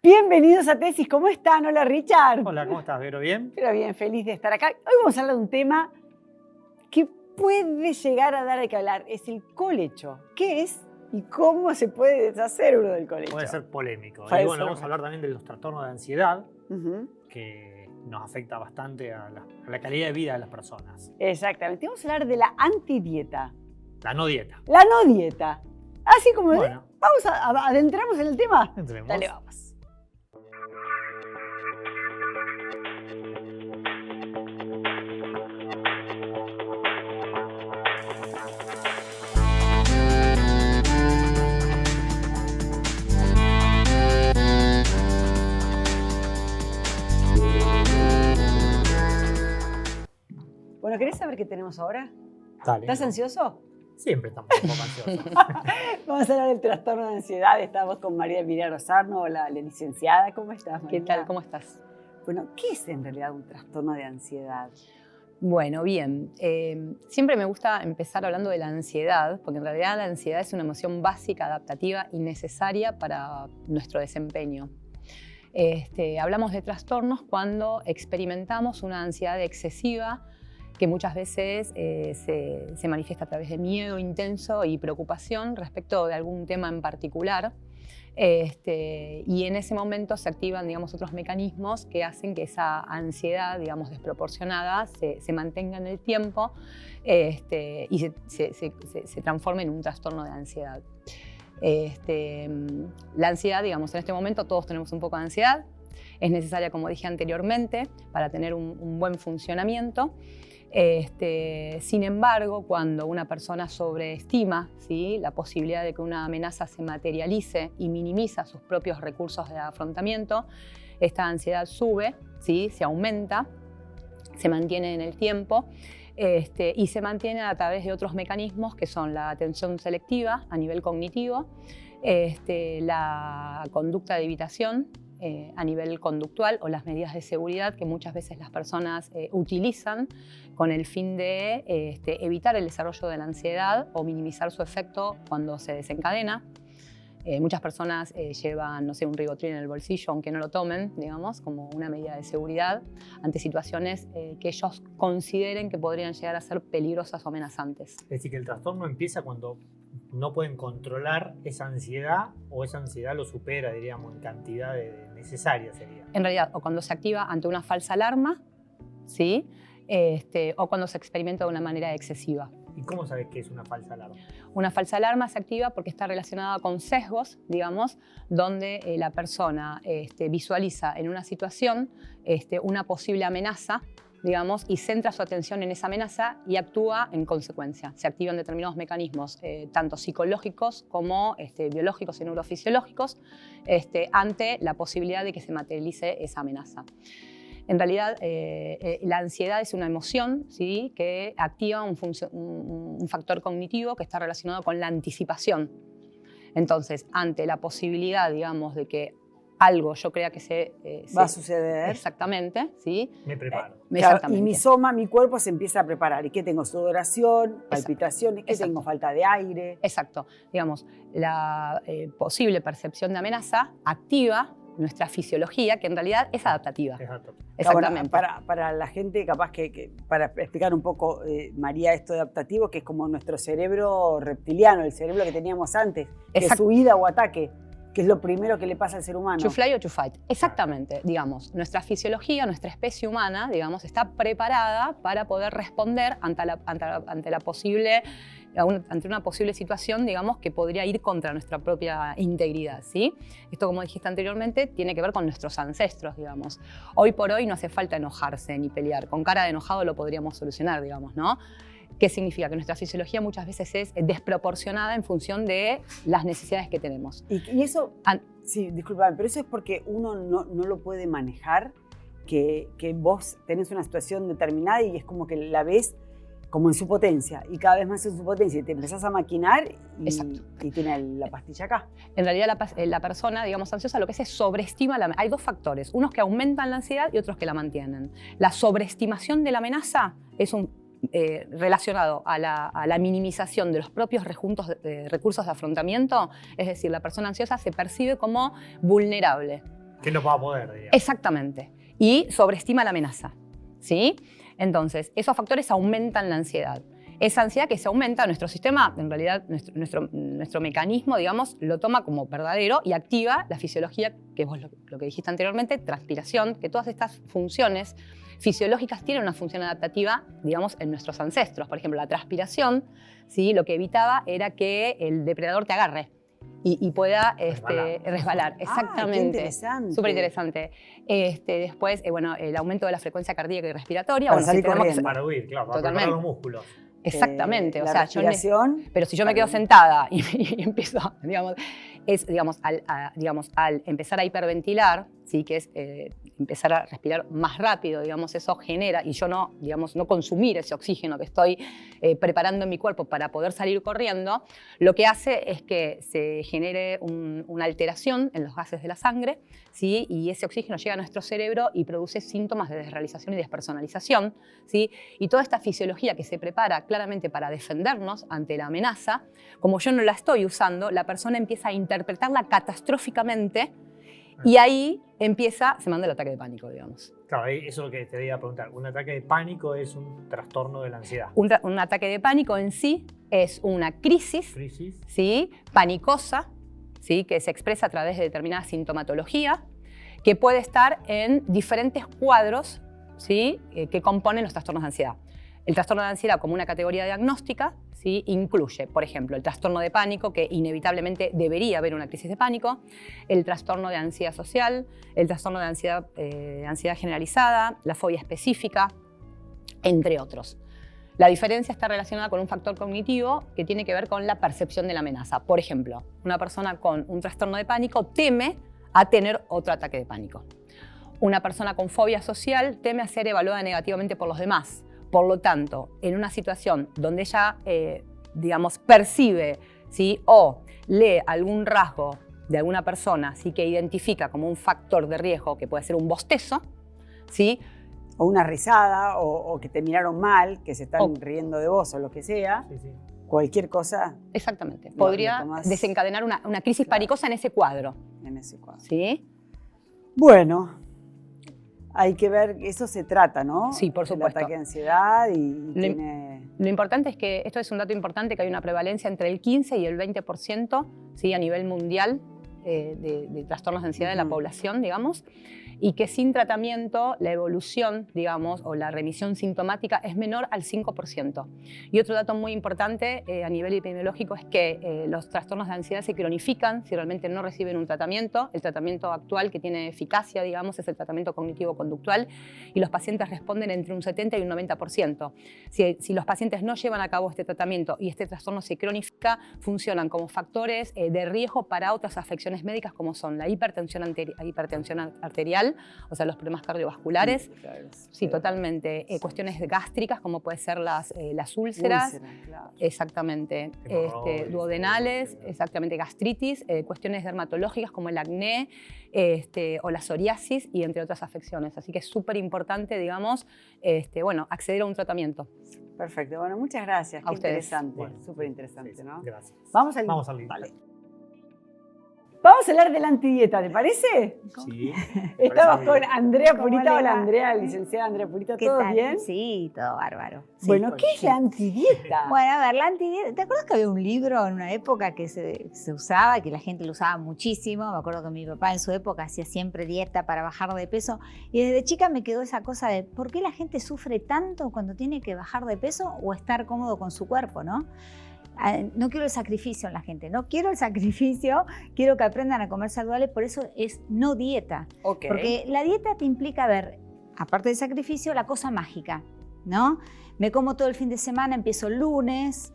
Bienvenidos a Tesis, ¿cómo están? Hola Richard. Hola, ¿cómo estás, Vero? ¿Bien? Pero bien, feliz de estar acá. Hoy vamos a hablar de un tema que puede llegar a dar de qué hablar. Es el colecho. ¿Qué es y cómo se puede deshacer uno del colecho? Puede ser polémico. Puede Y bueno, ser. vamos a hablar también de los trastornos de ansiedad, Uh-huh. que nos afecta bastante a la calidad de vida de las personas. Exactamente. Vamos a hablar de la antidieta. La no dieta. La no dieta. Así como Bueno, vamos a adentrarnos en el tema. entremos. Dale, vamos. Bueno, ¿querés saber qué tenemos ahora? Dale. ¿Estás ansioso? Siempre estamos un poco ansiosos. Vamos a hablar del trastorno de ansiedad. Estamos con María Emilia Rosarno, la licenciada. ¿Cómo estás, María? ¿Qué tal? ¿Cómo estás? Bueno, ¿qué es en realidad un trastorno de ansiedad? Bueno, bien. Siempre me gusta empezar hablando de la ansiedad, porque en realidad la ansiedad es una emoción básica, adaptativa y necesaria para nuestro desempeño. Hablamos de trastornos cuando experimentamos una ansiedad excesiva que muchas veces se manifiesta a través de miedo intenso y preocupación respecto de algún tema en particular. Y en ese momento se activan, digamos, otros mecanismos que hacen que esa ansiedad, digamos, desproporcionada se mantenga en el tiempo y se transforme en un trastorno de ansiedad. La ansiedad, digamos, en este momento todos tenemos un poco de ansiedad. Es necesaria, como dije anteriormente, para tener un buen funcionamiento. Sin embargo, cuando una persona sobreestima, ¿sí?, la posibilidad de que una amenaza se materialice y minimiza sus propios recursos de afrontamiento, esta ansiedad sube, ¿sí?, se aumenta, se mantiene en el tiempo y se mantiene a través de otros mecanismos que son la atención selectiva a nivel cognitivo, la conducta de evitación a nivel conductual o las medidas de seguridad que muchas veces las personas utilizan con el fin de evitar el desarrollo de la ansiedad o minimizar su efecto cuando se desencadena. Muchas personas llevan, no sé, un ribotril en el bolsillo, aunque no lo tomen, digamos, como una medida de seguridad ante situaciones que ellos consideren que podrían llegar a ser peligrosas o amenazantes. Es decir, que el trastorno empieza cuando no pueden controlar esa ansiedad o esa ansiedad lo supera, diríamos, en cantidad necesaria sería. En realidad, o cuando se activa ante una falsa alarma, ¿sí? O cuando se experimenta de una manera excesiva. ¿Y cómo sabes que es una falsa alarma? Una falsa alarma se activa porque está relacionada con sesgos, digamos, donde la persona visualiza en una situación una posible amenaza, digamos, y centra su atención en esa amenaza y actúa en consecuencia. Se activan determinados mecanismos, tanto psicológicos como biológicos y neurofisiológicos, ante la posibilidad de que se materialice esa amenaza. En realidad, la ansiedad es una emoción, ¿sí?, que activa un factor cognitivo que está relacionado con la anticipación. Entonces, ante la posibilidad, digamos, de que algo yo crea que va a suceder. Exactamente, ¿sí? Me preparo. Claro, y mi cuerpo se empieza a preparar. ¿Y qué tengo? Sudoración, palpitaciones, ¿qué tengo? Falta de aire. Exacto. Digamos, la posible percepción de amenaza activa nuestra fisiología, que en realidad es adaptativa. Exacto. Exactamente. Bueno, para la gente, capaz que para explicar un poco, María, esto de adaptativo, que es como nuestro cerebro reptiliano, el cerebro que teníamos antes, que es huida o ataque, que es lo primero que le pasa al ser humano. To fly o to fight. Exactamente. Digamos, nuestra fisiología, nuestra especie humana, digamos, está preparada para poder responder ante una posible situación, digamos, que podría ir contra nuestra propia integridad, ¿sí? Esto, como dijiste anteriormente, tiene que ver con nuestros ancestros, digamos. Hoy por hoy no hace falta enojarse ni pelear. Con cara de enojado lo podríamos solucionar, digamos, ¿no? ¿Qué significa? Que nuestra fisiología muchas veces es desproporcionada en función de las necesidades que tenemos. Y eso, sí, disculpame, pero eso es porque uno no lo puede manejar, que vos tenés una situación determinada y es como que la ves como en su potencia, y cada vez más en su potencia, y te empezás a maquinar y tiene la pastilla acá. En realidad la persona, digamos, ansiosa, lo que es sobreestima la amenaza. Hay dos factores, unos que aumentan la ansiedad y otros que la mantienen. La sobreestimación de la amenaza es relacionado a la minimización de los propios recursos de afrontamiento, es decir, la persona ansiosa se percibe como vulnerable. Que no va a poder, digamos. Exactamente. Y sobreestima la amenaza, ¿sí? Entonces, esos factores aumentan la ansiedad. Esa ansiedad que se aumenta, nuestro sistema, en realidad nuestro mecanismo, digamos, lo toma como verdadero y activa la fisiología, que vos lo que dijiste anteriormente, transpiración, que todas estas funciones fisiológicas tienen una función adaptativa, digamos, en nuestros ancestros. Por ejemplo, la transpiración, ¿sí? Lo que evitaba era que el depredador te agarre y pueda resbalar. Exactamente. Qué interesante. Súper interesante. Después, bueno, el aumento de la frecuencia cardíaca y respiratoria. Para bueno, salir tenemos que corriendo. Para huir, claro, para Totalmente. preparar los músculos. Exactamente. O La sea, respiración. pero si yo me quedo sentada y empiezo, digamos, al empezar a hiperventilar, ¿sí? Que es empezar a respirar más rápido, digamos, eso genera, y yo no, digamos, no consumir ese oxígeno que estoy preparando en mi cuerpo para poder salir corriendo, lo que hace es que se genere una alteración en los gases de la sangre, ¿sí? Y ese oxígeno llega a nuestro cerebro y produce síntomas de desrealización y despersonalización, ¿sí? Y toda esta fisiología que se prepara claramente para defendernos ante la amenaza, como yo no la estoy usando, la persona empieza a interpretarla catastróficamente y ahí se manda el ataque de pánico, digamos. Claro, eso es lo que te iba a preguntar. ¿Un ataque de pánico es un trastorno de la ansiedad? Un ataque de pánico en sí es una crisis. ¿Sí? Panicosa, ¿sí? Que se expresa a través de determinada sintomatología, que puede estar en diferentes cuadros, ¿sí? Que componen los trastornos de ansiedad. El trastorno de ansiedad como una categoría diagnóstica, ¿sí? Incluye, por ejemplo, el trastorno de pánico, que inevitablemente debería haber una crisis de pánico, el trastorno de ansiedad social, el trastorno de ansiedad generalizada, la fobia específica, entre otros. La diferencia está relacionada con un factor cognitivo que tiene que ver con la percepción de la amenaza. Por ejemplo, una persona con un trastorno de pánico teme a tener otro ataque de pánico. Una persona con fobia social teme a ser evaluada negativamente por los demás. Por lo tanto, en una situación donde ella, digamos, percibe, ¿sí? O lee algún rasgo de alguna persona, ¿sí? Que identifica como un factor de riesgo, que puede ser un bostezo, ¿sí? O una risada, o que te miraron mal, que se están riendo de vos o lo que sea. Sí, sí. Cualquier cosa. Exactamente. Podría desencadenar una crisis panicosa en ese cuadro. En ese cuadro. ¿Sí? Bueno, hay que ver, eso se trata, ¿no? Sí, por supuesto. El ataque de ansiedad y Lo importante es que, esto es un dato importante, que hay una prevalencia entre el 15 y el 20%, ¿sí? A nivel mundial de trastornos de ansiedad de la población, digamos, y que sin tratamiento la evolución, digamos, o la remisión sintomática es menor al 5%. Y otro dato muy importante a nivel epidemiológico es que los trastornos de ansiedad se cronifican si realmente no reciben un tratamiento. El tratamiento actual que tiene eficacia, digamos, es el tratamiento cognitivo-conductual, y los pacientes responden entre un 70 y un 90%. Si los pacientes no llevan a cabo este tratamiento y este trastorno se cronifica, funcionan como factores de riesgo para otras afecciones médicas como son la hipertensión arterial, o sea, los problemas cardiovasculares. Sí, totalmente. Cuestiones gástricas, como pueden ser las úlceras. Claro. Exactamente. Duodenales, exactamente, gastritis, cuestiones dermatológicas como el acné o la psoriasis, y entre otras afecciones. Así que es súper importante, digamos, bueno, acceder a un tratamiento. Perfecto. Bueno, muchas gracias. A Qué ustedes. interesante. Bueno, Súper interesante, sí, ¿no? Gracias. Vamos al libro. Vale. Vamos a hablar de la antidieta, ¿te parece? Sí. Estamos con Andrea ¿Cómo Purita. le Hola, va? Andrea, licenciada Andrea Purita. ¿Qué ¿Todo tal? bien? Sí, todo bárbaro. Sí, Bueno, por- ¿qué es la antidieta? Bueno, a ver, la antidieta. ¿Te acuerdas que había un libro en una época que se usaba, que la gente lo usaba muchísimo? Me acuerdo que mi papá en su época hacía siempre dieta para bajar de peso. Y desde chica me quedó esa cosa de ¿por qué la gente sufre tanto cuando tiene que bajar de peso o estar cómodo con su cuerpo, ¿no? No quiero el sacrificio en la gente, no quiero el sacrificio, quiero que aprendan a comer saludable, por eso es no dieta. Ok. Porque la dieta te implica ver, aparte del sacrificio, la cosa mágica, ¿no? Me como todo el fin de semana, empiezo el lunes,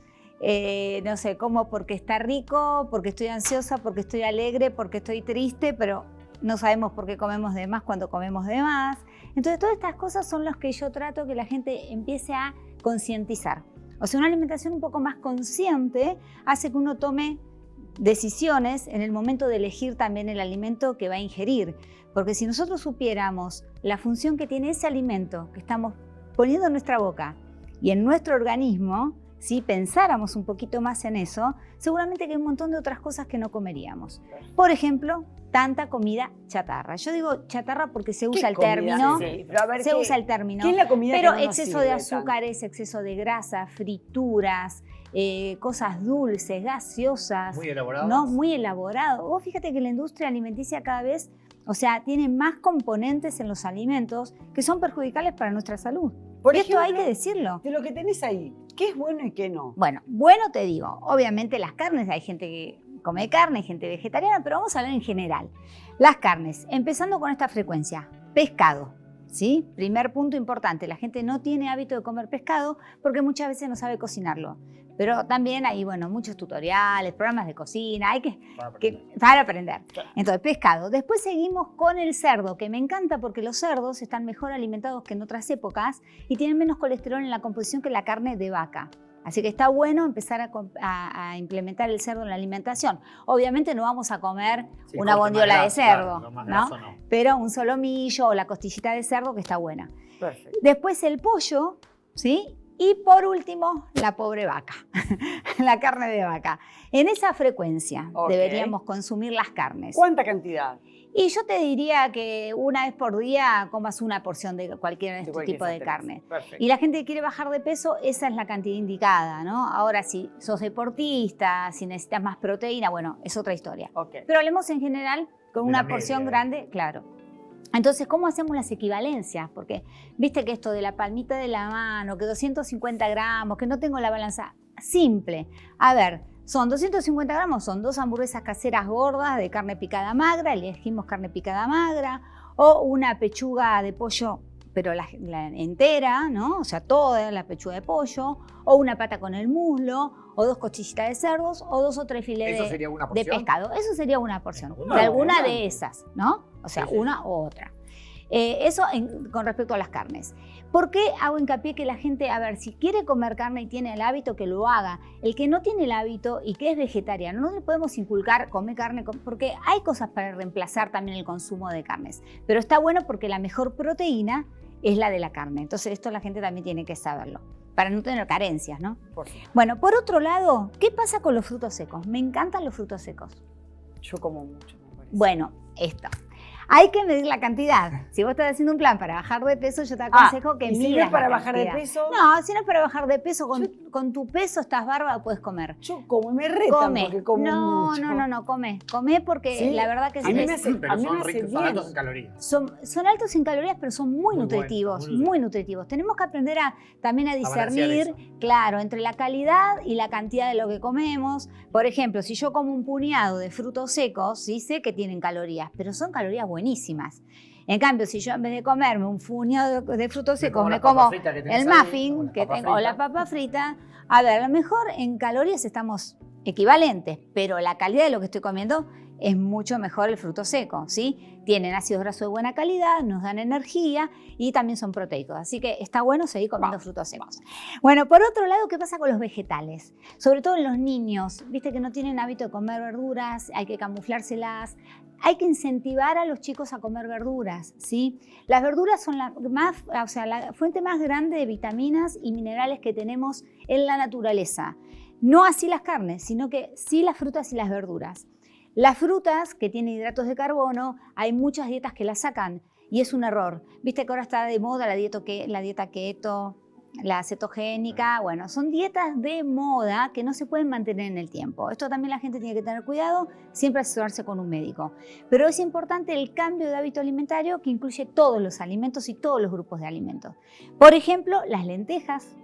no sé, como porque está rico, porque estoy ansiosa, porque estoy alegre, porque estoy triste, pero no sabemos por qué comemos de más cuando comemos de más. Entonces, todas estas cosas son las que yo trato que la gente empiece a concientizar. O sea, una alimentación un poco más consciente hace que uno tome decisiones en el momento de elegir también el alimento que va a ingerir. Porque si nosotros supiéramos la función que tiene ese alimento que estamos poniendo en nuestra boca y en nuestro organismo, si pensáramos un poquito más en eso, seguramente que hay un montón de otras cosas que no comeríamos. Por ejemplo, tanta comida chatarra. Yo digo chatarra porque se usa el término. Sí, pero a ver, Se usa el término. ¿qué es la comida pero que no nos exceso sirve de azúcares, exceso de grasa, frituras, cosas dulces, gaseosas. Muy elaboradas. No, muy elaborado. Vos fíjate que la industria alimenticia cada vez, o sea, tiene más componentes en los alimentos que son perjudiciales para nuestra salud. Por Esto hay ejemplo, que decirlo. De lo que tenés ahí, ¿qué es bueno y qué no? Bueno, bueno te digo, obviamente las carnes, hay gente que come carne, hay gente vegetariana, pero vamos a hablar en general. Las carnes, empezando con esta frecuencia, pescado, ¿sí? Primer punto importante, la gente no tiene hábito de comer pescado porque muchas veces no sabe cocinarlo. Pero también hay, bueno, muchos tutoriales, programas de cocina, hay para aprender. Entonces, pescado. Después seguimos con el cerdo, que me encanta porque los cerdos están mejor alimentados que en otras épocas y tienen menos colesterol en la composición que la carne de vaca. Así que está bueno empezar a implementar el cerdo en la alimentación. Obviamente no vamos a comer una bondiola de cerdo, claro, ¿no? no. Pero un solomillo o la costillita de cerdo que está buena. Perfecto. Después el pollo, ¿sí? Y por último, la pobre vaca, la carne de vaca. En esa frecuencia deberíamos consumir las carnes. ¿Cuánta cantidad? Y yo te diría que una vez por día comas una porción de cualquier de este tipo de carne. Perfecto. Y la gente que quiere bajar de peso, esa es la cantidad indicada, ¿no? Ahora, si sos deportista, si necesitas más proteína, bueno, es otra historia. Pero hablemos en general con una porción grande, claro. Entonces, ¿cómo hacemos las equivalencias? Porque viste que esto de la palmita de la mano, que 250 gramos, que no tengo la balanza, simple. A ver, son 250 gramos, son 2 hamburguesas caseras gordas de carne picada magra, elegimos carne picada magra, o una pechuga de pollo, pero la entera, ¿no? O sea, toda la pechuga de pollo, o una pata con el muslo, o 2 costillitas de cerdos, o 2 o 3 filetes de pescado. Eso sería una porción, de alguna de esas, ¿no? O sea, una u otra. Eso con respecto a las carnes. ¿Por qué hago hincapié que la gente, a ver, si quiere comer carne y tiene el hábito, que lo haga? El que no tiene el hábito y que es vegetariano, no le podemos inculcar comer carne, porque hay cosas para reemplazar también el consumo de carnes. Pero está bueno porque la mejor proteína es la de la carne. Entonces esto la gente también tiene que saberlo, para no tener carencias, ¿no? Bueno, por otro lado, ¿qué pasa con los frutos secos? Me encantan los frutos secos. Yo como mucho, me parece. Bueno, esto. Hay que medir la cantidad. Si vos estás haciendo un plan para bajar de peso, yo te aconsejo que midas si no es para bajar de peso? No, si no es para bajar de peso, con tu peso estás bárbaro, puedes comer. Yo como, me retan porque como mucho. No, come porque ¿sí? la verdad que a mí me hace, pero son altos en calorías. Son altos en calorías, pero son muy nutritivos, muy nutritivos. Tenemos que aprender también a discernir, claro, entre la calidad y la cantidad de lo que comemos. Por ejemplo, si yo como un puñado de frutos secos, sí sé que tienen calorías, pero son calorías buenísimas. En cambio, si yo en vez de comerme un puñado de frutos secos, me como el muffin que tengo, o la papa frita, a ver, a lo mejor en calorías estamos equivalentes, pero la calidad de lo que estoy comiendo es mucho mejor el fruto seco, ¿sí? Tienen ácidos grasos de buena calidad, nos dan energía y también son proteicos. Así que está bueno seguir comiendo frutos secos. Bueno, por otro lado, ¿qué pasa con los vegetales? Sobre todo en los niños, viste que no tienen hábito de comer verduras, hay que camuflárselas. Hay que incentivar a los chicos a comer verduras, ¿sí? Las verduras son la fuente más grande de vitaminas y minerales que tenemos en la naturaleza. No así las carnes, sino que sí las frutas y las verduras. Las frutas que tienen hidratos de carbono, hay muchas dietas que las sacan y es un error. Viste que ahora está de moda la dieta keto, la cetogénica. Bueno, son dietas de moda que no se pueden mantener en el tiempo. Esto también la gente tiene que tener cuidado, siempre asesorarse con un médico. Pero es importante el cambio de hábito alimentario que incluye todos los alimentos y todos los grupos de alimentos. Por ejemplo, las lentejas,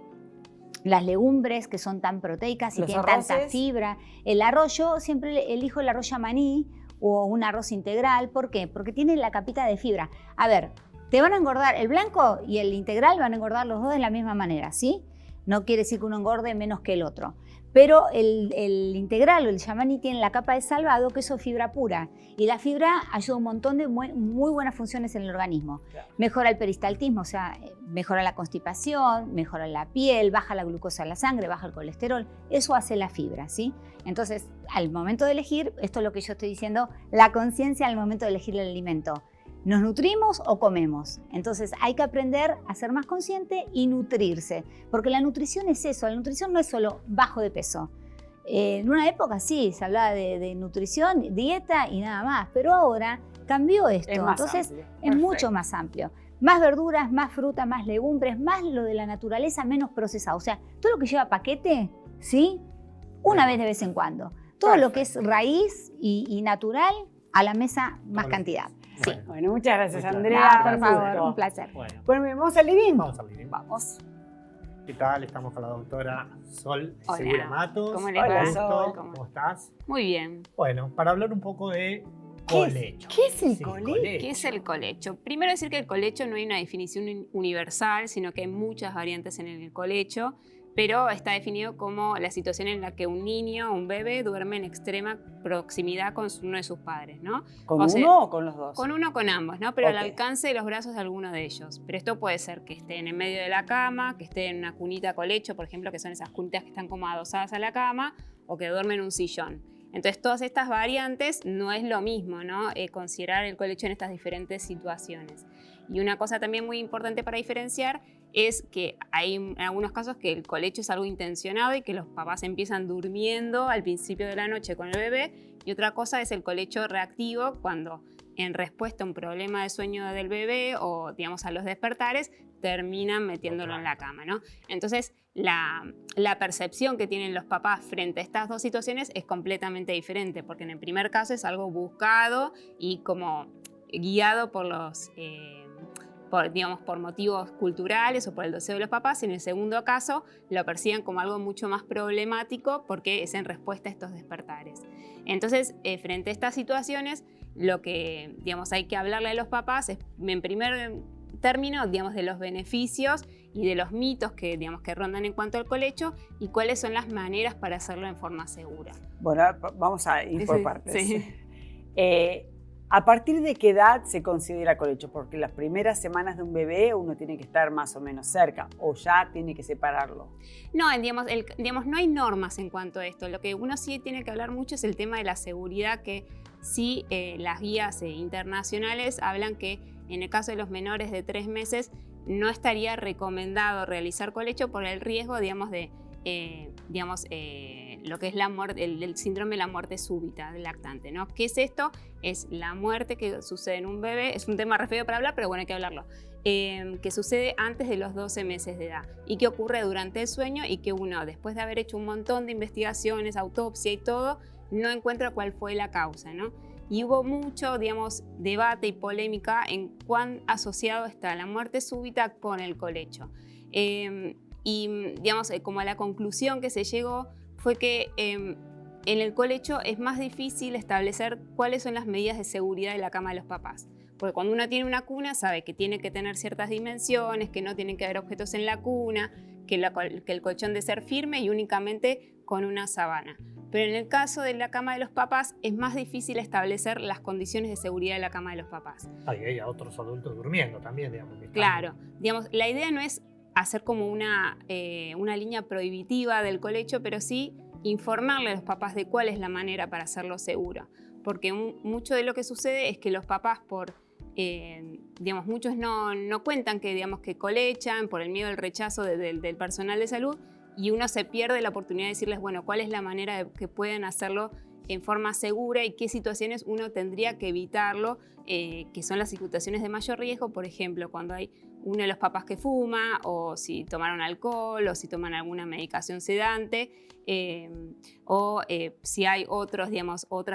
las legumbres que son tan proteicas y tienen tanta fibra. El arroz, yo siempre elijo el arroz yamaní o un arroz integral. ¿Por qué? Porque tiene la capita de fibra. A ver, te van a engordar, el blanco y el integral van a engordar los dos de la misma manera, ¿sí? No quiere decir que uno engorde menos que el otro. Pero el integral o el yamaní tiene la capa de salvado, que eso es fibra pura. Y la fibra ayuda a un montón de muy buenas funciones en el organismo. Mejora el peristaltismo, o sea, mejora la constipación, mejora la piel, baja la glucosa en la sangre, baja el colesterol. Eso hace la fibra, ¿sí? Entonces, al momento de elegir, esto es lo que yo estoy diciendo, la conciencia al momento de elegir el alimento. ¿Nos nutrimos o comemos? Entonces hay que aprender a ser más consciente y nutrirse, porque la nutrición es eso, la nutrición no es solo bajo de peso. En una época sí, se hablaba de nutrición, dieta y nada más, pero ahora cambió esto, Es más entonces amplio. es mucho más amplio. Más verduras, más fruta, más legumbres, más lo de la naturaleza, menos procesado. O sea, todo lo que lleva paquete, ¿sí? Una vez en cuando. Todo lo que es raíz y natural, a la mesa más cantidad. Sí. Bueno, muchas gracias, Muchas Andrea. Nada, un por favor, gusto. un placer. Bueno, Bueno, ¿vamos al living? vamos al living. Vamos. ¿Qué tal? Estamos con la doctora Sol Hola. Segura Matos. ¿Cómo les Hola, va? Sol. ¿Cómo estás? Muy bien. Bueno, para hablar un poco de ¿Qué es- colecho. qué es el Sí, colecho? ¿Qué es el colecho? Primero decir que el colecho no hay una definición universal, sino que hay muchas variantes en el colecho, pero está definido como la situación en la que un niño o un bebé duerme en extrema proximidad con uno de sus padres, ¿no? ¿Con O uno sea, o con los dos? Con uno o con ambos, ¿no? Pero Ok. al alcance de los brazos de alguno de ellos. Pero esto puede ser que estén en medio de la cama, que estén en una cunita colecho, por ejemplo, que son esas cunitas que están como adosadas a la cama, o que duermen en un sillón. Entonces, todas estas variantes no es lo mismo, ¿no? Considerar el colecho en estas diferentes situaciones. Y una cosa también muy importante para diferenciar es que hay en algunos casos que el colecho es algo intencionado y que los papás empiezan durmiendo al principio de la noche con el bebé, y otra cosa es el colecho reactivo, cuando en respuesta a un problema de sueño del bebé o, digamos, a los despertares, terminan metiéndolo en la cama, ¿no? Entonces, la percepción que tienen los papás frente a estas dos situaciones es completamente diferente, porque en el primer caso es algo buscado y como guiado por los... por motivos culturales o por el deseo de los papás. En el segundo caso lo perciben como algo mucho más problemático porque es en respuesta a estos despertares. Entonces, frente a estas situaciones, lo que, digamos, hay que hablarle a los papás es, en primer término, digamos, de los beneficios y de los mitos que, digamos, que rondan en cuanto al colecho y cuáles son las maneras para hacerlo en forma segura. Bueno, vamos a ir por Sí, partes. sí. ¿A partir de qué edad se considera colecho? Porque las primeras semanas de un bebé uno tiene que estar más o menos cerca o ya tiene que separarlo. No, digamos, no hay normas en cuanto a esto. Lo que uno sí tiene que hablar mucho es el tema de la seguridad, que sí las guías internacionales hablan que en el caso de los menores de 3 meses no estaría recomendado realizar colecho por el riesgo, digamos, de lo que es la muerte, el síndrome de la muerte súbita del lactante, ¿no? ¿Qué es esto? Es la muerte que sucede en un bebé, es un tema re feo para hablar, pero bueno, hay que hablarlo, que sucede antes de los 12 meses de edad y que ocurre durante el sueño y que uno, después de haber hecho un montón de investigaciones, autopsia y todo, no encuentra cuál fue la causa, ¿no? Y hubo mucho, digamos, debate y polémica en cuán asociado está la muerte súbita con el colecho. Y, digamos, como a la conclusión que se llegó fue que en el colecho es más difícil establecer cuáles son las medidas de seguridad de la cama de los papás. Porque cuando uno tiene una cuna sabe que tiene que tener ciertas dimensiones, que no tienen que haber objetos en la cuna, que el colchón debe ser firme y únicamente con una sábana. Pero en el caso de la cama de los papás es más difícil establecer las condiciones de seguridad de la cama de los papás. Ahí hay a otros adultos durmiendo también, digamos. Que están- Claro, digamos, la idea no es hacer como una línea prohibitiva del colecho, pero sí informarle a los papás de cuál es la manera para hacerlo seguro. Porque mucho de lo que sucede es que los papás, digamos, muchos no cuentan que colechan por el miedo al rechazo del personal de salud, y uno se pierde la oportunidad de decirles, bueno, cuál es la manera de que pueden hacerlo en forma segura y qué situaciones uno tendría que evitarlo, que son las situaciones de mayor riesgo, por ejemplo, cuando hay uno de los papás que fuma, o si tomaron alcohol, o si toman alguna medicación sedante, o si hay otras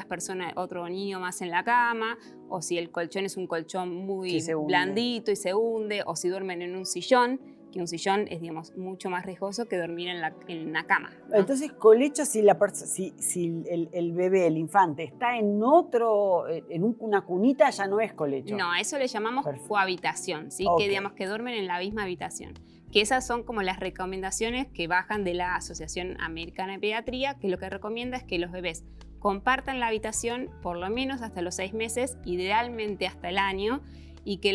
personas, otro niño más en la cama, o si el colchón es un colchón muy blandito y se hunde, o si duermen en un sillón, que un sillón es, digamos, mucho más riesgoso que dormir en una cama, ¿no? Entonces, colecho, si el bebé, el infante, está en una cunita, ya no es colecho. No, a eso le llamamos cohabitación, ¿sí? Okay. Que, digamos, que duermen en la misma habitación. Que esas son como las recomendaciones que bajan de la Asociación Americana de Pediatría, que lo que recomienda es que los bebés compartan la habitación por lo menos hasta los 6 meses, idealmente hasta el año, y que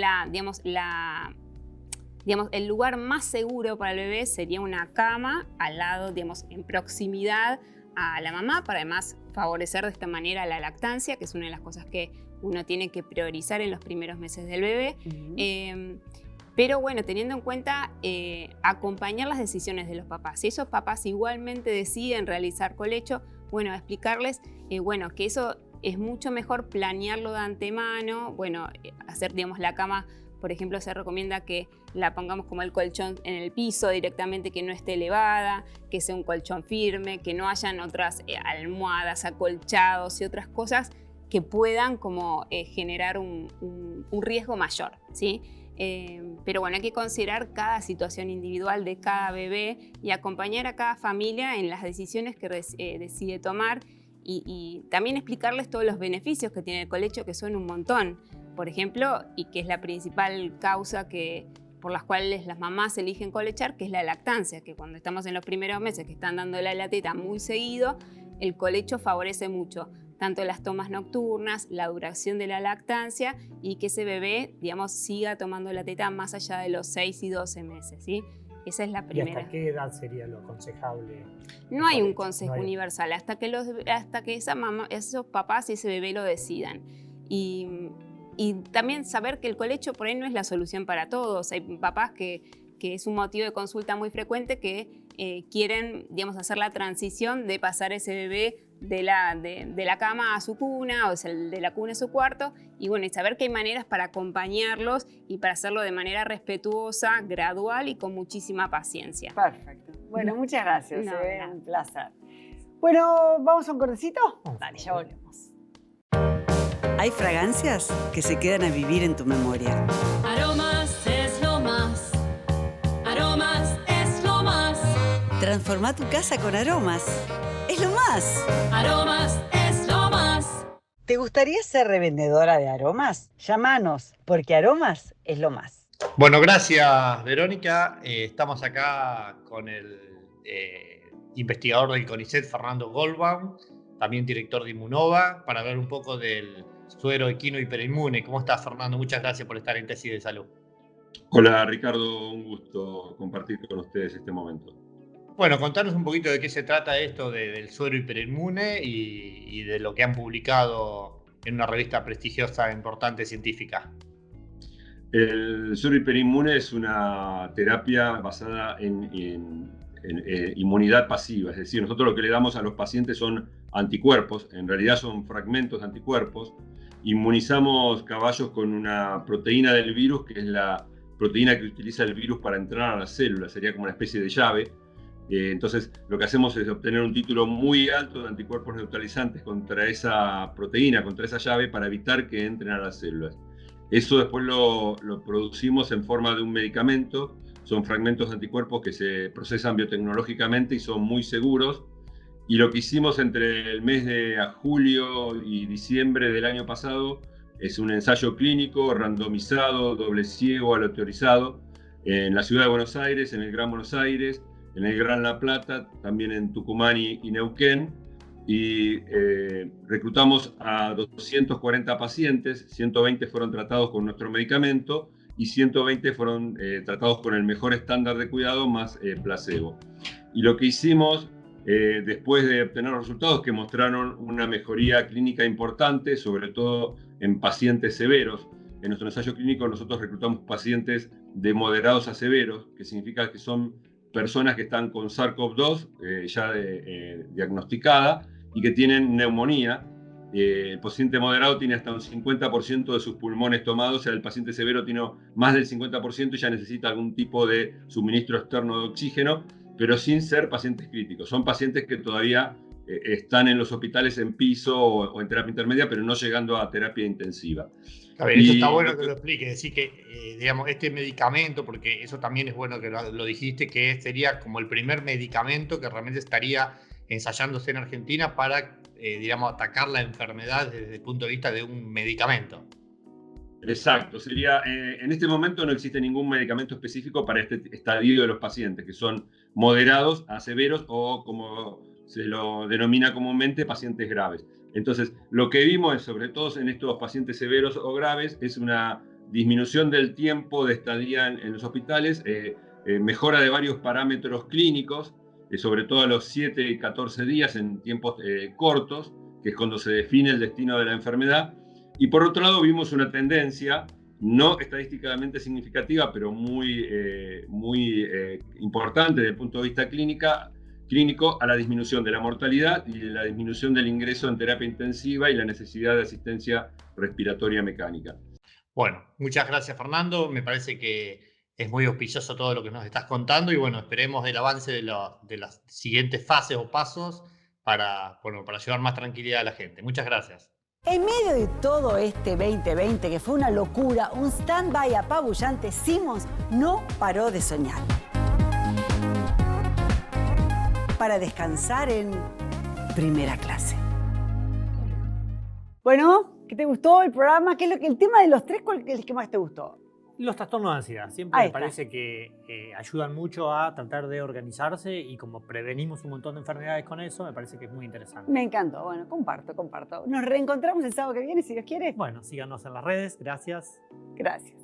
el lugar más seguro para el bebé sería una cama al lado, digamos, en proximidad a la mamá para además favorecer de esta manera la lactancia, que es una de las cosas que uno tiene que priorizar en los primeros meses del bebé. Pero bueno, teniendo en cuenta acompañar las decisiones de los papás. Si esos papás igualmente deciden realizar colecho, bueno, explicarles que eso es mucho mejor planearlo de antemano, bueno, hacer, digamos, la cama. Por ejemplo, se recomienda que la pongamos como el colchón en el piso directamente, que no esté elevada, que sea un colchón firme, que no hayan otras almohadas, acolchados y otras cosas que puedan como generar un riesgo mayor, ¿sí? Pero bueno, hay que considerar cada situación individual de cada bebé y acompañar a cada familia en las decisiones que decide tomar y también explicarles todos los beneficios que tiene el colecho, que son un montón. Por ejemplo, y que es la principal causa por las cuales las mamás eligen colechar, que es la lactancia, que cuando estamos en los primeros meses que están dando la teta muy seguido, el colecho favorece mucho, tanto las tomas nocturnas, la duración de la lactancia y que ese bebé, digamos, siga tomando la teta más allá de los 6 y 12 meses, ¿sí? Esa es la primera. ¿Y hasta qué edad sería lo aconsejable? No hay un consejo universal, hasta que esos papás y ese bebé lo decidan. Y también saber que el colecho por ahí no es la solución para todos. Hay papás que es un motivo de consulta muy frecuente que quieren, digamos, hacer la transición de pasar ese bebé de la cama a su cuna, o sea, de la cuna a su cuarto, y bueno, y saber que hay maneras para acompañarlos y para hacerlo de manera respetuosa, gradual y con muchísima paciencia. Perfecto. Bueno, muchas gracias. No, Un placer. Bueno, ¿vamos a un cortecito? Vamos. Dale, ya volvemos. Hay fragancias que se quedan a vivir en tu memoria. Aromas es lo más. Aromas es lo más. Transforma tu casa con aromas. ¡Es lo más! Aromas es lo más. ¿Te gustaría ser revendedora de aromas? Llámanos, porque aromas es lo más. Bueno, gracias Verónica. Estamos acá con el investigador del CONICET, Fernando Goldbaum, también director de Inmunova, para hablar un poco del suero equino hiperinmune. ¿Cómo estás, Fernando? Muchas gracias por estar en Tesis de Salud. Hola Ricardo, un gusto compartir con ustedes este momento. Bueno, contanos un poquito de qué se trata esto del suero hiperinmune y de lo que han publicado en una revista prestigiosa, importante, científica. El suero hiperinmune es una terapia basada en inmunidad pasiva, es decir, nosotros lo que le damos a los pacientes son anticuerpos, en realidad son fragmentos de anticuerpos. Inmunizamos caballos con una proteína del virus, que es la proteína que utiliza el virus para entrar a las células, sería como una especie de llave. Entonces, lo que hacemos es obtener un título muy alto de anticuerpos neutralizantes contra esa proteína, contra esa llave, para evitar que entren a las células. Eso después lo producimos en forma de un medicamento. Son fragmentos de anticuerpos que se procesan biotecnológicamente y son muy seguros. Y lo que hicimos entre el mes de julio y diciembre del año pasado es un ensayo clínico randomizado, doble ciego, aleatorizado, en la ciudad de Buenos Aires, en el Gran Buenos Aires, en el Gran La Plata, también en Tucumán y Neuquén. Y reclutamos a 240 pacientes, 120 fueron tratados con nuestro medicamento y 120 fueron tratados con el mejor estándar de cuidado más placebo. Y lo que hicimos después de obtener los resultados, que mostraron una mejoría clínica importante, sobre todo en pacientes severos. En nuestro ensayo clínico nosotros reclutamos pacientes de moderados a severos, que significa que son personas que están con SARS-CoV-2 ya diagnosticada y que tienen neumonía. El paciente moderado tiene hasta un 50% de sus pulmones tomados, o sea, el paciente severo tiene más del 50% y ya necesita algún tipo de suministro externo de oxígeno, pero sin ser pacientes críticos. Son pacientes que todavía están en los hospitales en piso o en terapia intermedia, pero no llegando a terapia intensiva. A ver, eso está bueno que lo expliques, decir que, digamos, este medicamento, porque eso también es bueno que lo dijiste, que sería como el primer medicamento que realmente estaría ensayándose en Argentina para, digamos, atacar la enfermedad desde el punto de vista de un medicamento. Exacto, sería, en este momento no existe ningún medicamento específico para este estadio de los pacientes, que son moderados a severos o, como se lo denomina comúnmente, pacientes graves. Entonces, lo que vimos, sobre todo en estos pacientes severos o graves, es una disminución del tiempo de estadía en los hospitales, mejora de varios parámetros clínicos, sobre todo a los 7 y 14 días en tiempos cortos, que es cuando se define el destino de la enfermedad. Y por otro lado vimos una tendencia, no estadísticamente significativa, pero muy importante desde el punto de vista clínico, a la disminución de la mortalidad y la disminución del ingreso en terapia intensiva y la necesidad de asistencia respiratoria mecánica. Bueno, muchas gracias, Fernando. Me parece que es muy auspicioso todo lo que nos estás contando y bueno, esperemos el avance de las siguientes fases o pasos para llevar más tranquilidad a la gente. Muchas gracias. En medio de todo este 2020, que fue una locura, un stand-by apabullante, Simmons no paró de soñar. Para descansar en primera clase. Bueno, ¿qué te gustó el programa? ¿Qué es el tema de los tres, cuál es el que más te gustó? Los trastornos de ansiedad. Siempre Ahí me está. parece que ayudan mucho a tratar de organizarse y como prevenimos un montón de enfermedades con eso, me parece que es muy interesante. Me encantó. Bueno, comparto. Nos reencontramos el sábado que viene, si Dios quiere. Bueno, síganos en las redes. Gracias. Gracias.